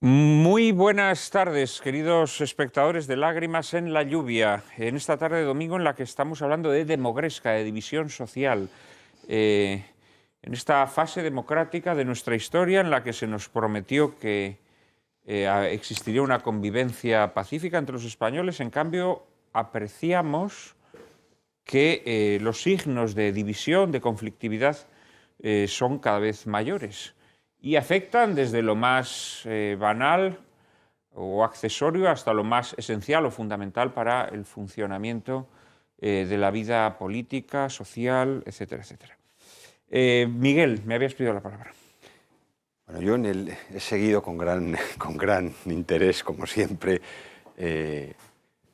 Muy buenas tardes, queridos espectadores de Lágrimas en la Lluvia, en esta tarde de domingo en la que estamos hablando de demogresca, de división social, en esta fase democrática de nuestra historia en la que se nos prometió que existiría una convivencia pacífica entre los españoles. En cambio, apreciamos que los signos de división, de conflictividad, son cada vez mayores y afectan desde lo más banal o accesorio hasta lo más esencial o fundamental para el funcionamiento de la vida política, social, etcétera, etcétera. Miguel, me habías pedido la palabra. Bueno, yo he seguido con gran interés, como siempre,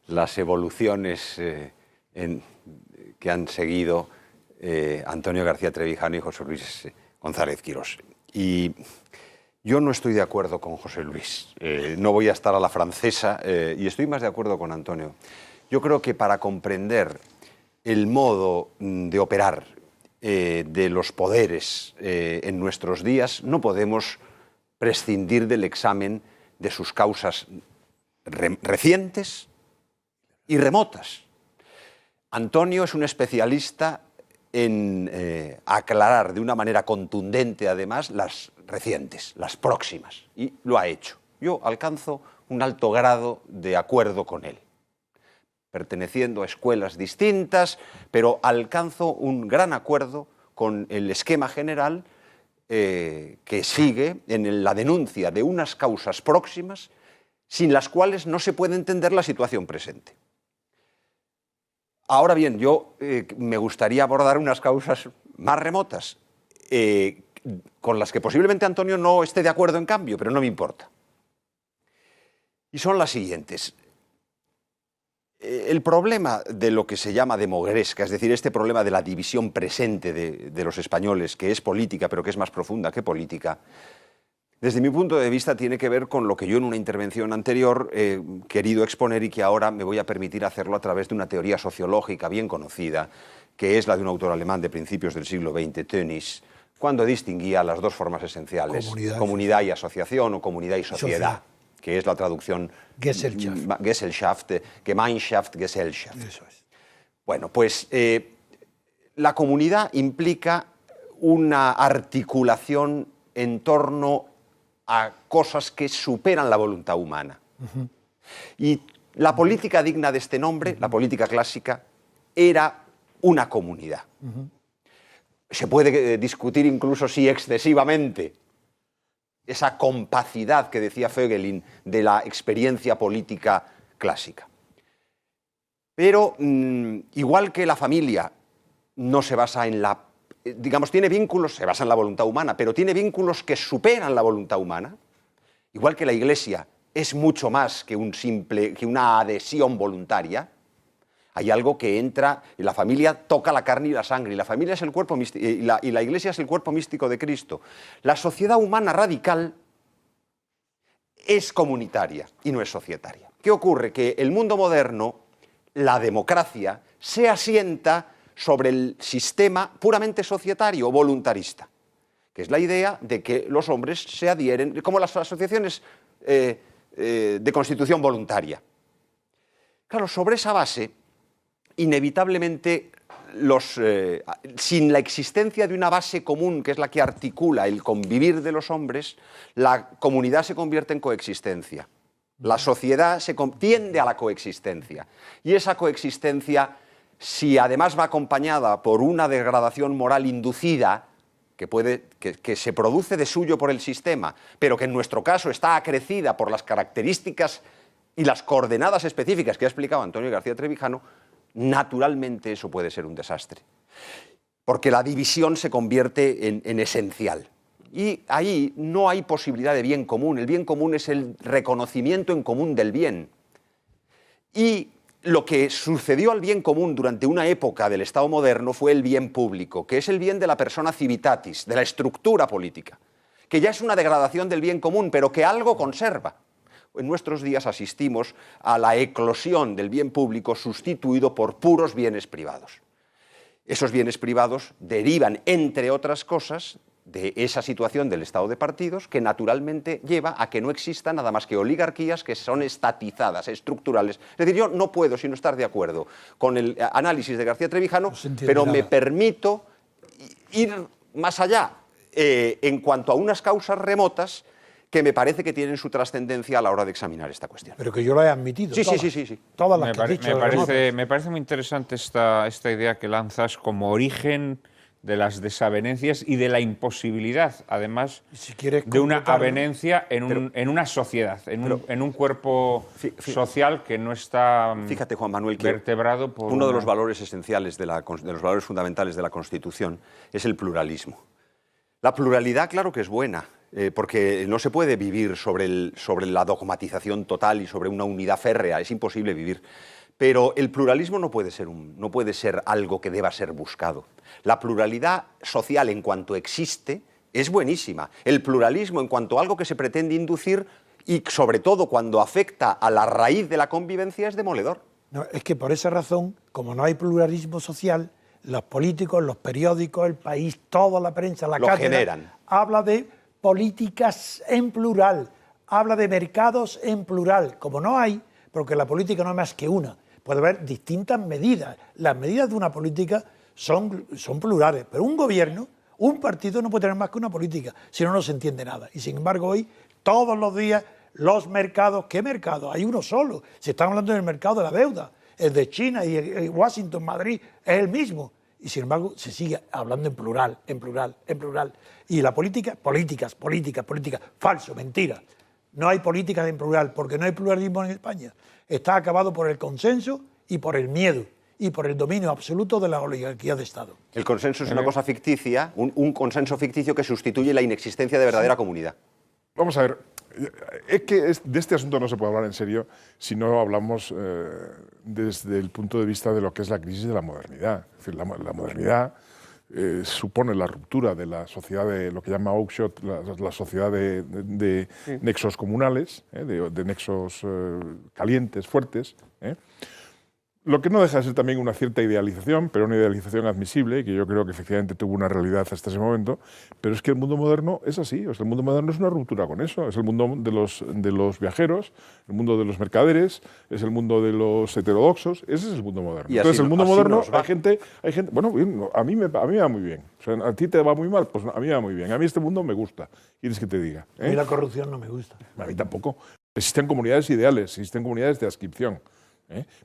las evoluciones que han seguido Antonio García Trevijano y José Luis González Quirós. Y yo no estoy de acuerdo con José Luis, no voy a estar a la francesa, y estoy más de acuerdo con Antonio. Yo creo que para comprender el modo de operar de los poderes en nuestros días, no podemos prescindir del examen de sus causas recientes y remotas. Antonio es un especialista en aclarar de una manera contundente, además, las recientes, las próximas, y lo ha hecho. Yo alcanzo un alto grado de acuerdo con él, perteneciendo a escuelas distintas, pero alcanzo un gran acuerdo con el esquema general que sigue en la denuncia de unas causas próximas sin las cuales no se puede entender la situación presente. Ahora bien, yo me gustaría abordar unas causas más remotas, con las que posiblemente Antonio no esté de acuerdo en cambio, pero no me importa. Y son las siguientes. El problema de lo que se llama demogresca, es decir, este problema de la división presente de los españoles, que es política, pero que es más profunda que política, desde mi punto de vista tiene que ver con lo que yo en una intervención anterior he querido exponer y que ahora me voy a permitir hacerlo a través de una teoría sociológica bien conocida, que es la de un autor alemán de principios del siglo XX, Tönnies, cuando distinguía las dos formas esenciales, comunidad y asociación, o comunidad y sociedad, que es la traducción Gesellschaft, Gemeinschaft, Gesellschaft. Eso es. Bueno, pues la comunidad implica una articulación en torno a cosas que superan la voluntad humana. Y la política digna de este nombre, la política clásica, era una comunidad. Se puede discutir incluso si excesivamente esa compacidad que decía Voegelin de la experiencia política clásica. Pero igual que la familia no se basa en la, digamos, tiene vínculos, se basa en la voluntad humana, pero tiene vínculos que superan la voluntad humana, igual que la Iglesia es mucho más que una adhesión voluntaria. Hay algo que entra, y la familia toca la carne y la sangre, y la familia es el cuerpo místico, y la Iglesia es el cuerpo místico de Cristo. La sociedad humana radical es comunitaria y no es societaria. ¿Qué ocurre? Que el mundo moderno, la democracia, se asienta sobre el sistema puramente societario, voluntarista, que es la idea de que los hombres se adhieren, como las asociaciones de constitución voluntaria. Claro, sobre esa base, inevitablemente, sin la existencia de una base común, que es la que articula el convivir de los hombres, la comunidad se convierte en coexistencia. La sociedad tiende a la coexistencia. Y esa coexistencia, si además va acompañada por una degradación moral inducida, que se produce de suyo por el sistema, pero que en nuestro caso está acrecida por las características y las coordenadas específicas que ha explicado Antonio García Trevijano, naturalmente eso puede ser un desastre, porque la división se convierte en esencial. Y ahí no hay posibilidad de bien común. El bien común es el reconocimiento en común del bien. Y lo que sucedió al bien común durante una época del Estado moderno fue el bien público, que es el bien de la persona civitatis, de la estructura política, que ya es una degradación del bien común, pero que algo conserva. En nuestros días asistimos a la eclosión del bien público sustituido por puros bienes privados. Esos bienes privados derivan, entre otras cosas, de esa situación del estado de partidos que naturalmente lleva a que no exista nada más que oligarquías que son estatizadas, estructurales. Es decir, yo no puedo sino estar de acuerdo con el análisis de García Trevijano, pero me permito ir más allá en cuanto a unas causas remotas que me parece que tienen su trascendencia a la hora de examinar esta cuestión. Pero que yo lo he admitido. Sí, todas, sí. Todas las que has dicho. Me parece muy interesante esta idea que lanzas como origen de las desavenencias y de la imposibilidad, además, de una avenencia en una sociedad, en un cuerpo social que no está fíjate, Juan Manuel, que vertebrado por... Uno de los valores esenciales, de los valores fundamentales de la Constitución es el pluralismo. La pluralidad, claro que es buena, porque no se puede vivir sobre la dogmatización total y sobre una unidad férrea, es imposible vivir. Pero el pluralismo no puede ser algo que deba ser buscado. La pluralidad social en cuanto existe es buenísima. El pluralismo en cuanto a algo que se pretende inducir y sobre todo cuando afecta a la raíz de la convivencia es demoledor. No, es que por esa razón, como no hay pluralismo social, los políticos, los periódicos, el país, toda la prensa, la cátedra, habla de políticas en plural, habla de mercados en plural. Como no hay, porque la política no es más que una, puede haber distintas medidas. Las medidas de una política son plurales, pero un gobierno, un partido no puede tener más que una política, si no, no se entiende nada. Y sin embargo hoy, todos los días, los mercados, ¿qué mercado? Hay uno solo. Se está hablando del mercado de la deuda, el de China y Washington, Madrid, es el mismo. Y sin embargo se sigue hablando en plural, en plural, en plural. Y la política, políticas, falso, mentira. No hay políticas en plural, porque no hay pluralismo en España. Está acabado por el consenso y por el miedo y por el dominio absoluto de la oligarquía de Estado. El consenso es una cosa ficticia, un consenso ficticio que sustituye la inexistencia de verdadera comunidad. Vamos a ver, es que de este asunto no se puede hablar en serio si no hablamos desde el punto de vista de lo que es la crisis de la modernidad. Es decir, la modernidad supone la ruptura de la sociedad de lo que llama Oakeshott, la sociedad de nexos comunales, de nexos calientes, fuertes. Lo que no deja de ser también una cierta idealización, pero una idealización admisible, que yo creo que efectivamente tuvo una realidad hasta ese momento, pero es que el mundo moderno es así, o sea, el mundo moderno es una ruptura con eso, es el mundo de los viajeros, el mundo de los mercaderes, es el mundo de los heterodoxos, ese es el mundo moderno. Entonces, el mundo moderno, hay gente, bueno, a mí me va muy bien, o sea, a ti te va muy mal, pues a mí me va muy bien, a mí este mundo me gusta, ¿quieres que te diga? A mí la corrupción no me gusta. A mí tampoco. Existen comunidades ideales, existen comunidades de adscripción.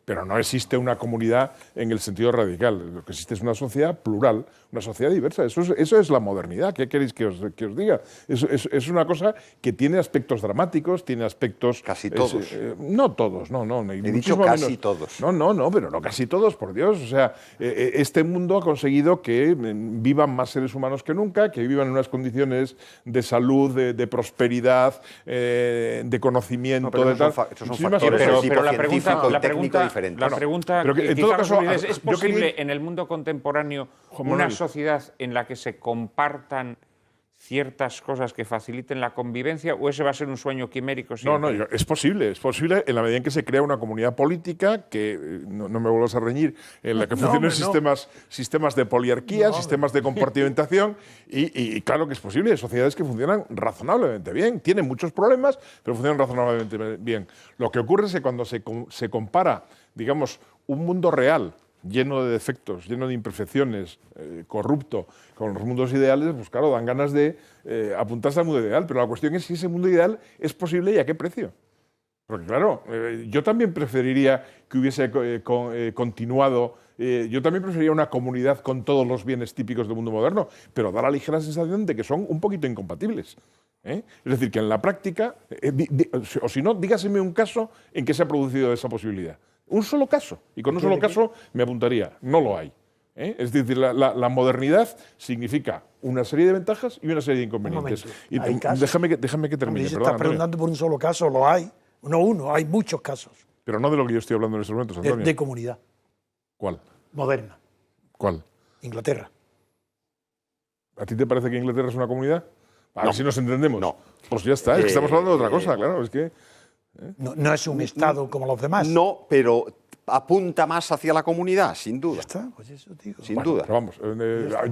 Pero no existe una comunidad en el sentido radical. Lo que existe es una sociedad plural, una sociedad diversa. Eso es la modernidad. ¿Qué queréis que os diga? Es una cosa que tiene aspectos dramáticos, tiene aspectos... Casi todos. No todos, no. He dicho casi todos. No, pero no casi todos, por Dios. O sea, este mundo ha conseguido que vivan más seres humanos que nunca, que vivan en unas condiciones de salud, de prosperidad, de conocimiento, de tal. Esos son factores pero la pregunta pero que, en todo caso, ¿es posible en el mundo contemporáneo una sociedad en la que se compartan ciertas cosas que faciliten la convivencia, o ese va a ser un sueño quimérico siempre? No, es posible en la medida en que se crea una comunidad política que, no me vuelvas a reñir, en la que funcionen sistemas de poliarquía, sistemas de compartimentación, y claro que es posible, sociedades que funcionan razonablemente bien, tienen muchos problemas, pero funcionan razonablemente bien. Lo que ocurre es que cuando se compara, digamos, un mundo real, lleno de defectos, lleno de imperfecciones, corrupto, con los mundos ideales, pues claro, dan ganas de apuntarse al mundo ideal, pero la cuestión es si ese mundo ideal es posible y a qué precio. Porque claro, yo también preferiría que hubiese continuado, yo también preferiría una comunidad con todos los bienes típicos del mundo moderno, pero da la ligera sensación de que son un poquito incompatibles. Es decir, que en la práctica, o si no, dígaseme un caso en que se ha producido esa posibilidad. Un solo caso, y con un solo caso me apuntaría, no lo hay. Es decir, la modernidad significa una serie de ventajas y una serie de inconvenientes. Y déjame que termine. Si estás preguntando por un solo caso, lo hay. No uno, hay muchos casos. Pero no de lo que yo estoy hablando en estos momentos, Antonio. De comunidad. ¿Cuál? Moderna. ¿Cuál? Inglaterra. ¿A ti te parece que Inglaterra es una comunidad? A ver si nos entendemos. No. Pues ya está, es que estamos hablando de otra cosa, claro, es que... No es un Estado como los demás. No, pero apunta más hacia la comunidad, sin duda. Ya está, pues eso digo. Sin duda. Pero vamos,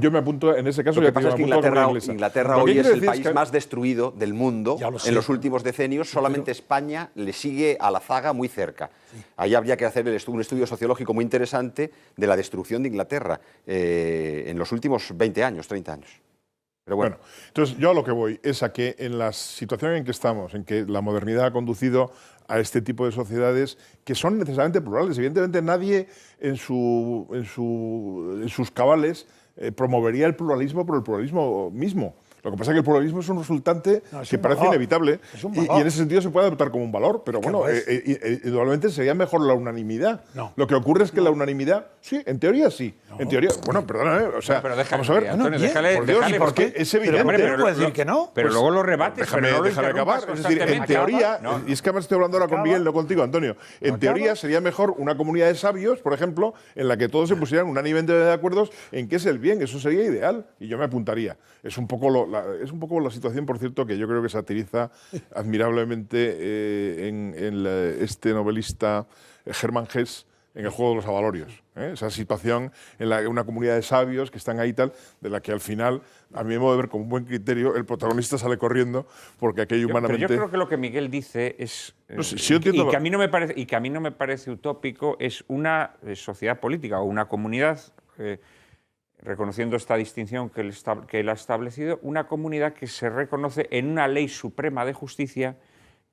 yo me apunto en ese caso. Lo que pasa es que Inglaterra hoy es el país que más destruido del mundo en los últimos decenios. Solamente España le sigue a la zaga muy cerca. Sí. Ahí habría que hacer un estudio sociológico muy interesante de la destrucción de Inglaterra en los últimos 20 años, 30 años. Pero bueno, entonces yo a lo que voy es a que en la situación en que estamos, en que la modernidad ha conducido a este tipo de sociedades que son necesariamente plurales. Evidentemente nadie en sus cabales promovería el pluralismo por el pluralismo mismo. Lo que pasa es que el pluralismo es un resultante que parece inevitable y en ese sentido se puede adoptar como un valor, pero bueno, indudablemente sería mejor la unanimidad. No. Lo que ocurre es que la unanimidad, sí, en teoría sí. No. En teoría, bueno, perdóname, o sea, pero vamos a ver. Antonio, déjale, por Dios, déjale, porque es evidente. Pero puedes decir que no. Pero luego lo rebates. Déjame acabar. Es decir, en teoría, y es que además estoy hablando ahora con Miguel, no contigo, Antonio. En teoría sería mejor una comunidad de sabios, por ejemplo, en la que todos se pusieran unánimemente de acuerdo en qué es el bien. Eso sería ideal y yo me apuntaría. Es un poco la situación, por cierto, que yo creo que satiriza admirablemente este novelista Hermann Hesse en El juego de los avalorios. Esa situación en la que una comunidad de sabios que están ahí tal, de la que al final, a mi modo de ver con un buen criterio, el protagonista sale corriendo porque aquello humanamente... Pero yo creo que lo que Miguel dice es... No sé, si yo entiendo y que a mí no me parece utópico, es una sociedad política o una comunidad... reconociendo esta distinción que él ha establecido, una comunidad que se reconoce en una ley suprema de justicia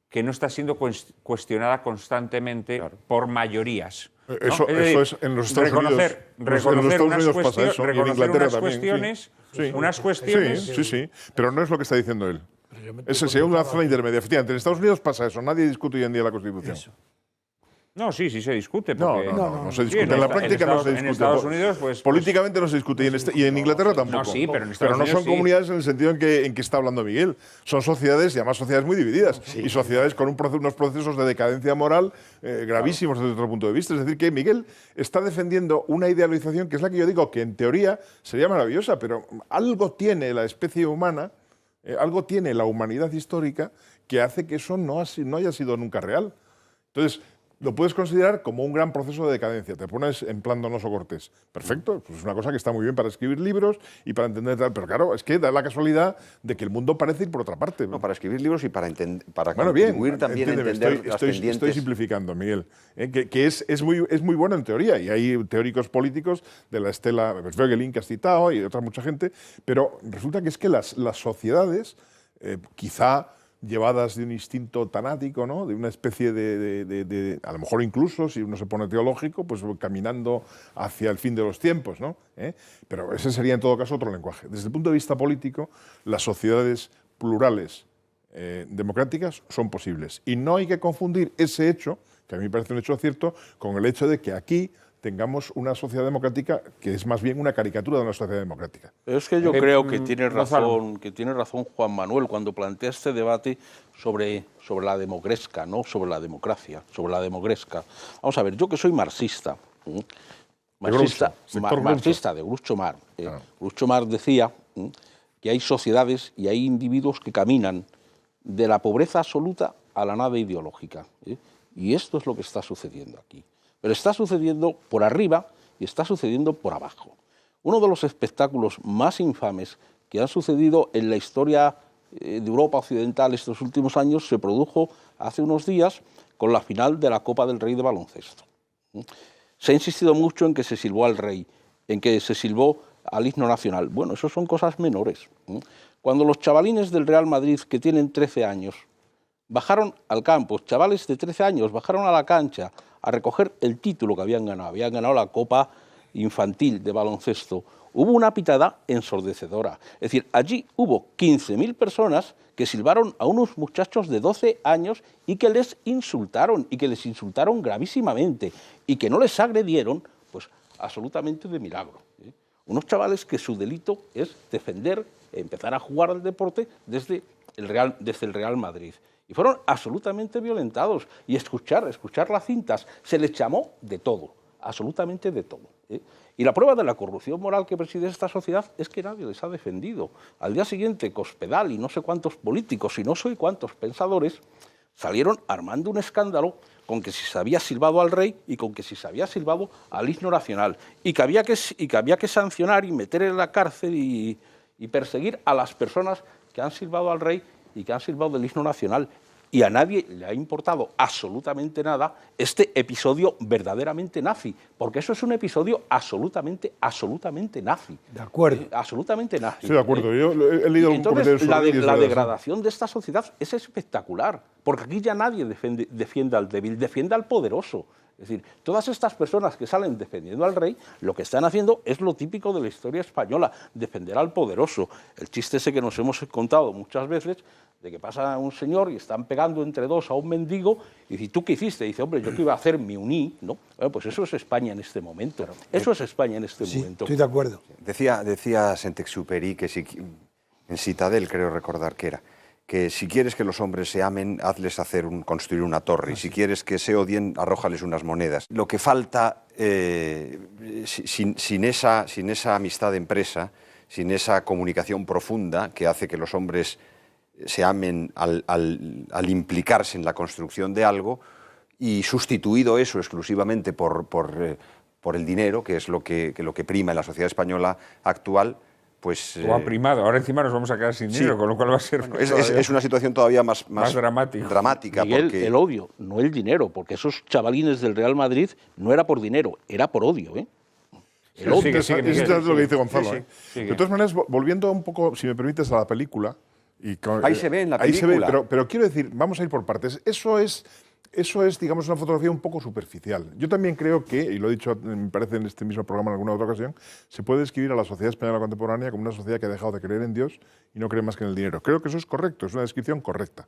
que no está siendo cuestionada constantemente por mayorías. ¿no? Eso es en los Estados Unidos. Reconocer unas cuestiones, unas cuestiones... Sí, pero no es lo que está diciendo él. Esa sería una zona intermedia. Efectivamente, en Estados Unidos pasa eso. Nadie discute hoy en día la Constitución. Eso. No, sí se discute. No se discute. En la práctica no se discute. En Estados Unidos, pues... Políticamente no se discute. Y en Inglaterra tampoco. No, sí, pero en Estados Unidos no son comunidades en el sentido en que está hablando Miguel. Son sociedades, y además sociedades muy divididas. Sí. Y sociedades con unos procesos de decadencia moral gravísimos desde otro punto de vista. Es decir, que Miguel está defendiendo una idealización que es la que yo digo que en teoría sería maravillosa, pero algo tiene la especie humana, algo tiene la humanidad histórica que hace que eso no haya sido nunca real. Entonces, lo puedes considerar como un gran proceso de decadencia. Te pones en plan Donoso Cortés. Perfecto, pues es una cosa que está muy bien para escribir libros y para entender tal. Pero claro, es que da la casualidad de que el mundo parece ir por otra parte. No, para escribir libros y para contribuir también a entender las pendientes. Estoy simplificando, Miguel. Que es muy bueno en teoría. Y hay teóricos políticos de la estela Voegelin que has citado y otra mucha gente. Pero resulta que es que las sociedades, quizá llevadas de un instinto tanático, ¿no? De una especie de a lo mejor incluso, si uno se pone teológico, pues caminando hacia el fin de los tiempos, ¿no? Pero ese sería en todo caso otro lenguaje. Desde el punto de vista político, las sociedades plurales democráticas son posibles. Y no hay que confundir ese hecho, que a mí me parece un hecho cierto, con el hecho de que aquí tengamos una sociedad democrática que es más bien una caricatura de una sociedad democrática. Es que yo creo que tiene razón Juan Manuel cuando plantea este debate sobre la demogresca, no sobre la democracia, sobre la demogresca. Vamos a ver, yo que soy marxista de Groucho Marx. Groucho Marx decía que hay sociedades y hay individuos que caminan de la pobreza absoluta a la nada ideológica. Y esto es lo que está sucediendo aquí. Pero está sucediendo por arriba y está sucediendo por abajo. Uno de los espectáculos más infames que han sucedido en la historia de Europa Occidental estos últimos años se produjo hace unos días con la final de la Copa del Rey de baloncesto. Se ha insistido mucho en que se silbó al rey, en que se silbó al himno nacional. Bueno, eso son cosas menores. Cuando los chavalines del Real Madrid, que tienen 13 años, bajaron al campo, chavales de 13 años, bajaron a la cancha a recoger el título que habían ganado la Copa Infantil de baloncesto, hubo una pitada ensordecedora. Es decir, allí hubo 15.000 personas que silbaron a unos muchachos de 12 años y que les insultaron gravísimamente, y que no les agredieron, pues absolutamente de milagro. Unos chavales que su delito es defender, empezar a jugar al deporte desde el Real Madrid. Y fueron absolutamente violentados. Y escuchar las cintas, se les llamó de todo, absolutamente de todo. Y la prueba de la corrupción moral que preside esta sociedad es que nadie les ha defendido. Al día siguiente, Cospedal y no sé cuántos políticos y no sé cuántos pensadores salieron armando un escándalo con que si se había silbado al rey y con que si se había silbado al himno nacional, y que había que sancionar y meter en la cárcel y perseguir a las personas que han silbado al rey y que han silbado el himno nacional. Y a nadie le ha importado absolutamente nada este episodio verdaderamente nazi, porque eso es un episodio absolutamente nazi. De acuerdo. Absolutamente nazi. Estoy de acuerdo. Yo he leído algún comentario sobre la degradación de esta sociedad es espectacular, porque aquí ya nadie defiende al débil, defiende al poderoso. Es decir, todas estas personas que salen defendiendo al rey, lo que están haciendo es lo típico de la historia española, defender al poderoso. El chiste ese que nos hemos contado muchas veces, de que pasa un señor y están pegando entre dos a un mendigo, y dice, ¿tú qué hiciste? Y dice, hombre, yo que iba a hacer me uní, ¿no? Bueno, pues eso es España en este momento. Eso es España en este momento. Estoy de acuerdo. Decía Saint-Exupéry, que en Citadel creo recordar que era, que si quieres que los hombres se amen, hazles construir una torre, y si quieres que se odien, arrójales unas monedas. Lo que falta, sin esa amistad de empresa, sin esa comunicación profunda que hace que los hombres se amen al implicarse en la construcción de algo, y sustituido eso exclusivamente por el dinero, que es lo que prima en la sociedad española actual, pues... O ha primado. Ahora encima nos vamos a quedar sin dinero, con lo cual va a ser... Bueno, es una situación todavía más dramática. Miguel, porque... el odio, no el dinero, porque esos chavalines del Real Madrid no era por dinero, era por odio, ¿eh? El odio. Eso es lo que dice Gonzalo. De todas maneras, volviendo un poco, si me permites, a la película... ahí se ve en la película. Ahí se ve, pero quiero decir, vamos a ir por partes. Eso es, digamos, una fotografía un poco superficial. Yo también creo que, y lo he dicho, me parece, en este mismo programa en alguna otra ocasión, se puede describir a la sociedad española contemporánea como una sociedad que ha dejado de creer en Dios y no cree más que en el dinero. Creo que eso es correcto, es una descripción correcta.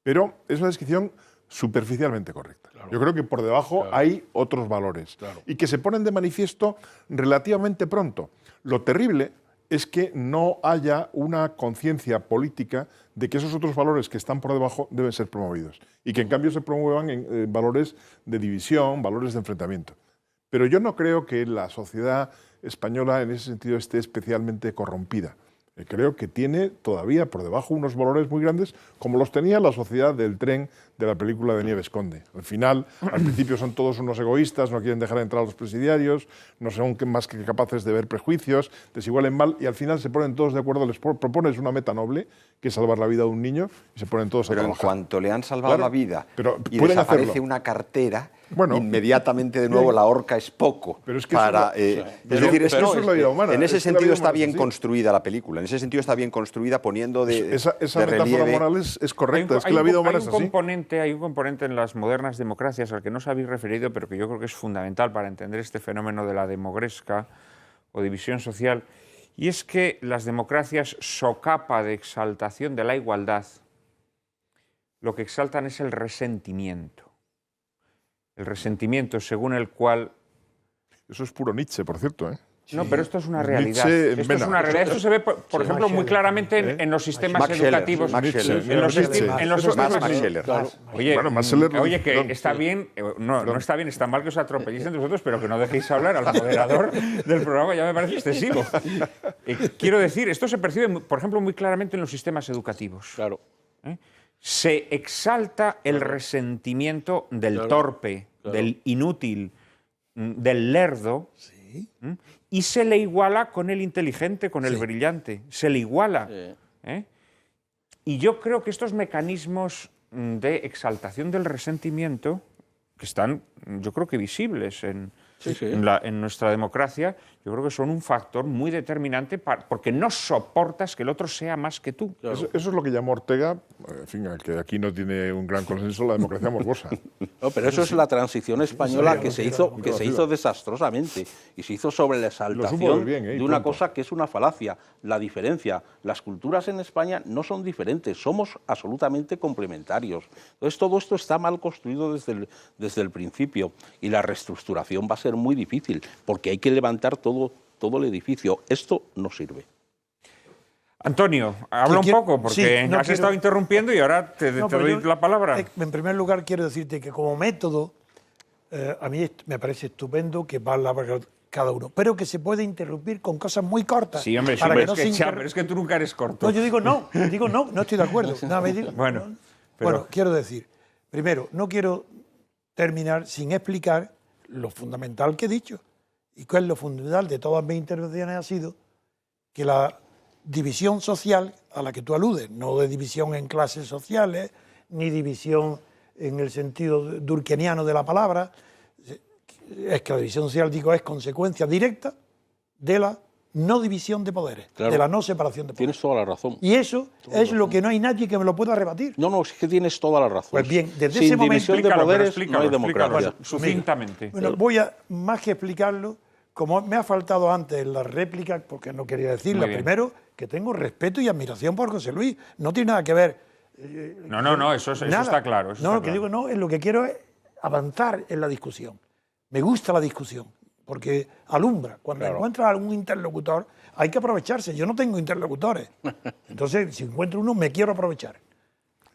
Pero es una descripción superficialmente correcta. Claro. Yo creo que por debajo hay otros valores y que se ponen de manifiesto relativamente pronto. Lo terrible es que no haya una conciencia política de que esos otros valores que están por debajo deben ser promovidos y que en cambio se promuevan en valores de división, valores de enfrentamiento. Pero yo no creo que la sociedad española en ese sentido esté especialmente corrompida. Creo que tiene todavía por debajo unos valores muy grandes, como los tenía la sociedad del tren de la película de Nieves Conde. Al final, al principio son todos unos egoístas, no quieren dejar entrar a los presidiarios, no son más que capaces de ver prejuicios, desigualen mal, y al final se ponen todos de acuerdo, les propones una meta noble, que es salvar la vida de un niño, y se ponen todos a trabajar. Pero en cuanto le han salvado la vida y desaparece hacerlo. Una cartera, inmediatamente de nuevo la horca es poco. Pero es que eso es la vida humana. En ese sentido está bien construida la película, en ese sentido está bien construida poniendo de esa metáfora moral es correcta, es que la vida humana es así. Hay un componente en las modernas democracias al que no os habéis referido, pero que yo creo que es fundamental para entender este fenómeno de la demogresca o división social, y es que las democracias, socapa de exaltación de la igualdad, lo que exaltan es el resentimiento. El resentimiento según el cual... Eso es puro Nietzsche, por cierto, ¿eh? No, pero esto es una realidad. Esto se ve, por ejemplo, muy claramente en los sistemas educativos. Oye, que está bien, no está bien, está mal que os atropelléis entre vosotros, pero que no dejéis hablar al moderador del programa, ya me parece excesivo. Quiero decir, esto se percibe, por ejemplo, muy claramente en los sistemas educativos. Claro. Se exalta el resentimiento del torpe, del inútil, del lerdo. Y se le iguala con el inteligente, con el brillante. Se le iguala. Y yo creo que estos mecanismos de exaltación del resentimiento, que están, yo creo que visibles en nuestra democracia, yo creo que son un factor muy determinante porque no soportas que el otro sea más que tú. Claro. Eso es lo que llamó Ortega, en fin, que aquí no tiene un gran consenso, la democracia morbosa. No, pero eso es la transición española que se hizo desastrosamente y se hizo sobre la exaltación de una cosa que es una falacia. La diferencia, las culturas en España no son diferentes, somos absolutamente complementarios. Entonces todo esto está mal construido desde el principio y la reestructuración va a ser muy difícil porque hay que levantar todo el edificio. Esto no sirve. Antonio, habla un poco, porque has estado interrumpiendo y ahora te doy la palabra. En primer lugar, quiero decirte que como método, a mí me parece estupendo que va a hablar cada uno, pero que se puede interrumpir con cosas muy cortas. Sí, hombre, pero es que tú nunca eres corto. No, yo digo no estoy de acuerdo. No, bueno, quiero decir, Primero, no quiero terminar sin explicar lo fundamental que he dicho. Y cuál es lo fundamental de todas mis intervenciones ha sido que la división social a la que tú aludes, no de división en clases sociales, ni división en el sentido durkheimiano de la palabra, es que la división social, digo, es consecuencia directa de la no división de poderes, claro, de la no separación de poderes. Tienes toda la razón. Y eso es lo que no hay nadie que me lo pueda rebatir. No, es que tienes toda la razón. Pues bien, desde Sin ese momento... división de poderes no hay democracia. Bueno, sucintamente. Bueno, voy a, más que explicarlo, como me ha faltado antes en la réplica, porque no quería decirlo, primero, que tengo respeto y admiración por José Luis. No tiene nada que ver... No, eso está claro. Eso no, está lo que claro. digo, no, es lo que quiero es avanzar en la discusión. Me gusta la discusión, porque alumbra. Cuando encuentras algún interlocutor, hay que aprovecharse. Yo no tengo interlocutores. Entonces, si encuentro uno, me quiero aprovechar.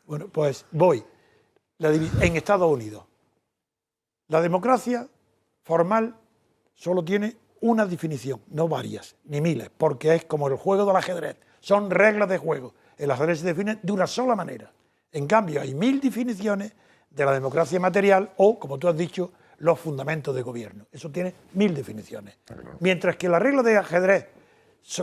Bueno, pues voy. En Estados Unidos, la democracia formal solo tiene una definición, no varias, ni miles, porque es como el juego del ajedrez. Son reglas de juego. El ajedrez se define de una sola manera. En cambio, hay 1000 definiciones de la democracia material o, como tú has dicho, los fundamentos de gobierno. Eso tiene 1000 definiciones. Mientras que las reglas de ajedrez,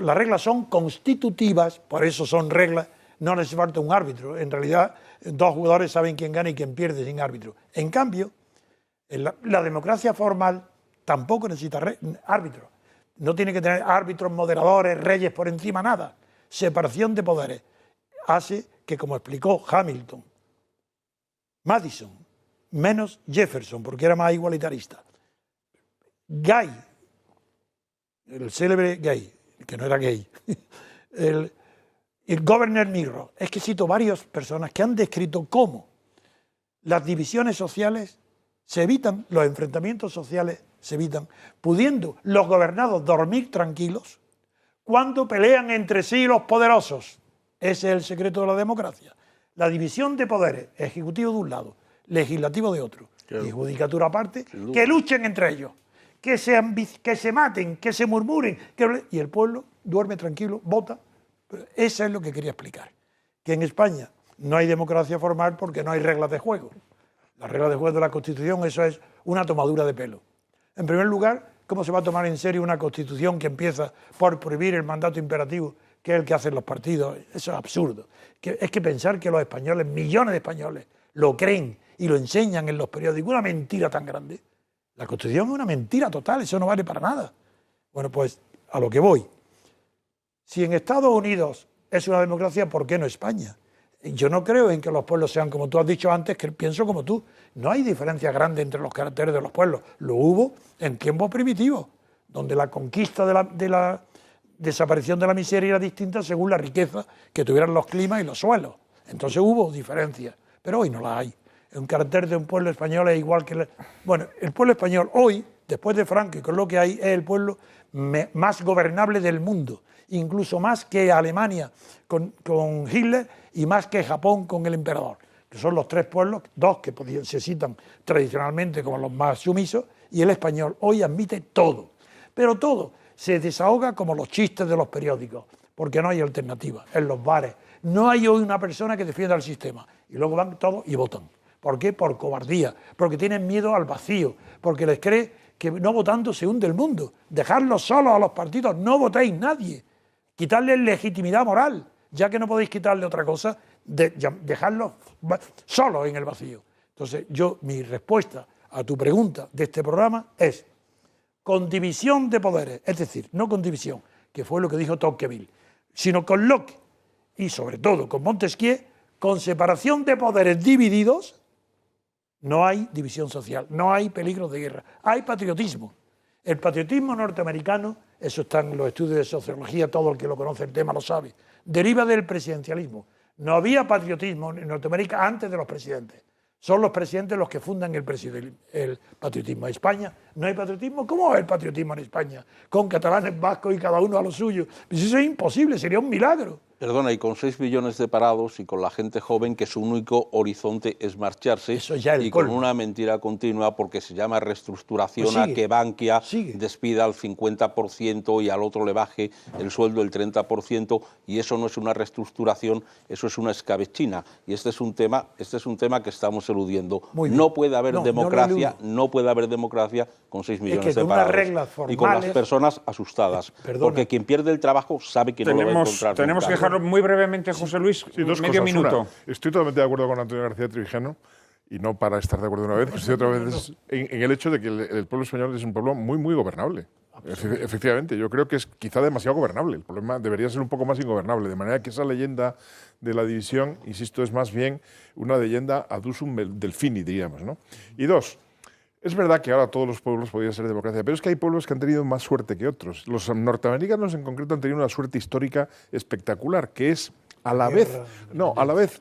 las reglas son constitutivas, por eso son reglas, no les falta un árbitro. En realidad, 2 jugadores saben quién gana y quién pierde sin árbitro. En cambio, la democracia formal tampoco necesita árbitros. No tiene que tener árbitros, moderadores, reyes por encima, nada. Separación de poderes hace que, como explicó Hamilton, Madison, menos Jefferson, porque era más igualitarista, Gay, el célebre Gay, que no era gay, el Governor Mirror, es que cito varias personas que han descrito cómo las divisiones sociales se evitan, los enfrentamientos sociales se evitan, pudiendo los gobernados dormir tranquilos cuando pelean entre sí los poderosos. Ese es el secreto de la democracia. La división de poderes, ejecutivo de un lado, legislativo de otro, y judicatura aparte, que luchen entre ellos, que se maten, que se murmuren, y el pueblo duerme tranquilo, vota. Eso es lo que quería explicar. Que en España no hay democracia formal porque no hay reglas de juego. Las reglas de juego de la Constitución, eso es una tomadura de pelo. En primer lugar, ¿cómo se va a tomar en serio una Constitución que empieza por prohibir el mandato imperativo, que es el que hacen los partidos? Eso es absurdo. Es que pensar que los españoles, millones de españoles, lo creen y lo enseñan en los periódicos, una mentira tan grande. La Constitución es una mentira total, eso no vale para nada. Bueno, pues a lo que voy. Si en Estados Unidos es una democracia, ¿por qué no España? Yo no creo en que los pueblos sean como tú has dicho antes, que pienso como tú. No hay diferencia grande entre los caracteres de los pueblos. Lo hubo en tiempos primitivos, donde la conquista de la desaparición de la miseria era distinta según la riqueza que tuvieran los climas y los suelos. Entonces hubo diferencias, pero hoy no las hay. Un carácter de un pueblo español es igual que... Bueno, el pueblo español hoy, después de Franco y con lo que hay, es el pueblo más gobernable del mundo, incluso más que Alemania con Hitler y más que Japón con el emperador, que son los 3 pueblos, 2 que se citan tradicionalmente como los más sumisos, y el español hoy admite todo, pero todo se desahoga como los chistes de los periódicos, porque no hay alternativa, en los bares. No hay hoy una persona que defienda el sistema, y luego van todos y votan. ¿Por qué? Por cobardía, porque tienen miedo al vacío, porque les cree que no votando se hunde el mundo. Dejarlos solos a los partidos, no votéis nadie. Quitarles legitimidad moral, ya que no podéis quitarle otra cosa, dejarlos solos en el vacío. Entonces, mi respuesta a tu pregunta de este programa es con división de poderes, es decir, no con división, que fue lo que dijo Tocqueville, sino con Locke y sobre todo con Montesquieu, con separación de poderes divididos, no hay división social, no hay peligro de guerra, hay patriotismo. El patriotismo norteamericano, eso está en los estudios de sociología, todo el que lo conoce el tema lo sabe, deriva del presidencialismo. No había patriotismo en Norteamérica antes de los presidentes. Son los presidentes los que fundan el patriotismo. En España no hay patriotismo. ¿Cómo va el patriotismo en España? Con catalanes, vascos y cada uno a lo suyo. Pues eso es imposible, sería un milagro. Perdona, y con 6 millones de parados y con la gente joven que su único horizonte es marcharse, Eso ya el y colmo. con una mentira continua porque se llama reestructuración Pues a sigue, que Bankia sigue. despida al 50% y al otro le baje el sueldo el 30%, y eso no es una reestructuración, eso es una escabechina. Y este es un tema que estamos eludiendo. Muy bien. No puede haber No, democracia, no lo no puede haber democracia con 6 millones que de con unas parados reglas y con las formales- personas asustadas. Perdona. Porque quien pierde el trabajo sabe que no lo va a encontrar Tenemos nunca. que dejarlo muy brevemente, José Luis, Sí, dos medio cosas. minuto. Una, estoy totalmente de acuerdo con Antonio García Trevijano, y no para estar de acuerdo una vez, estoy otra vez en el hecho de que el pueblo español es un pueblo muy, muy gobernable. Efectivamente, yo creo que es quizá demasiado gobernable. El problema debería ser un poco más ingobernable, de manera que esa leyenda de la división, insisto, es más bien una leyenda ad usum delfini, diríamos, ¿no? Y dos, es verdad que ahora todos los pueblos podrían ser democracia, pero es que hay pueblos que han tenido más suerte que otros. Los norteamericanos en concreto han tenido una suerte histórica espectacular, que es a la vez,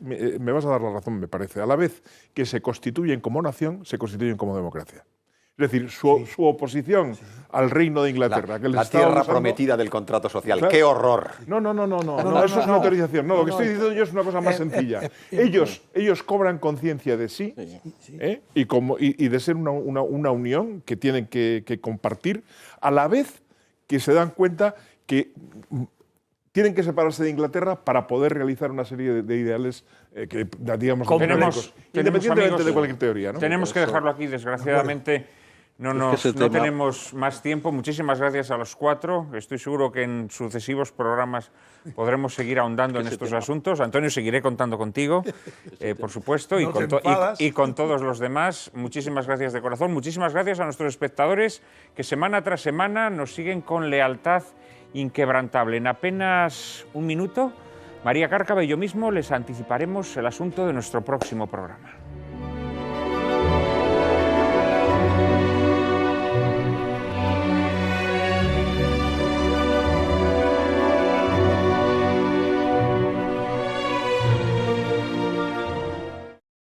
me vas a dar la razón, me parece, a la vez que se constituyen como nación, se constituyen como democracia. Es decir, su oposición al Reino de Inglaterra. Que les La estaba tierra usando, prometida del contrato social. Claro. ¡Qué horror! No, eso es una autorización. No, lo que estoy diciendo yo es una cosa más sencilla. Ellos cobran conciencia de sí, y de ser una unión que tienen que compartir, a la vez que se dan cuenta que tienen que separarse de Inglaterra para poder realizar una serie de ideales que, digamos, independientemente amigos, de cualquier teoría, ¿no? Tenemos que dejarlo aquí, desgraciadamente. No tenemos más tiempo. Muchísimas gracias a los cuatro. Estoy seguro que en sucesivos programas podremos seguir ahondando en estos asuntos. Antonio, seguiré contando contigo, por supuesto, y con todos los demás. Muchísimas gracias de corazón. Muchísimas gracias a nuestros espectadores que semana tras semana nos siguen con lealtad inquebrantable. En apenas un minuto, María Cárcava y yo mismo les anticiparemos el asunto de nuestro próximo programa.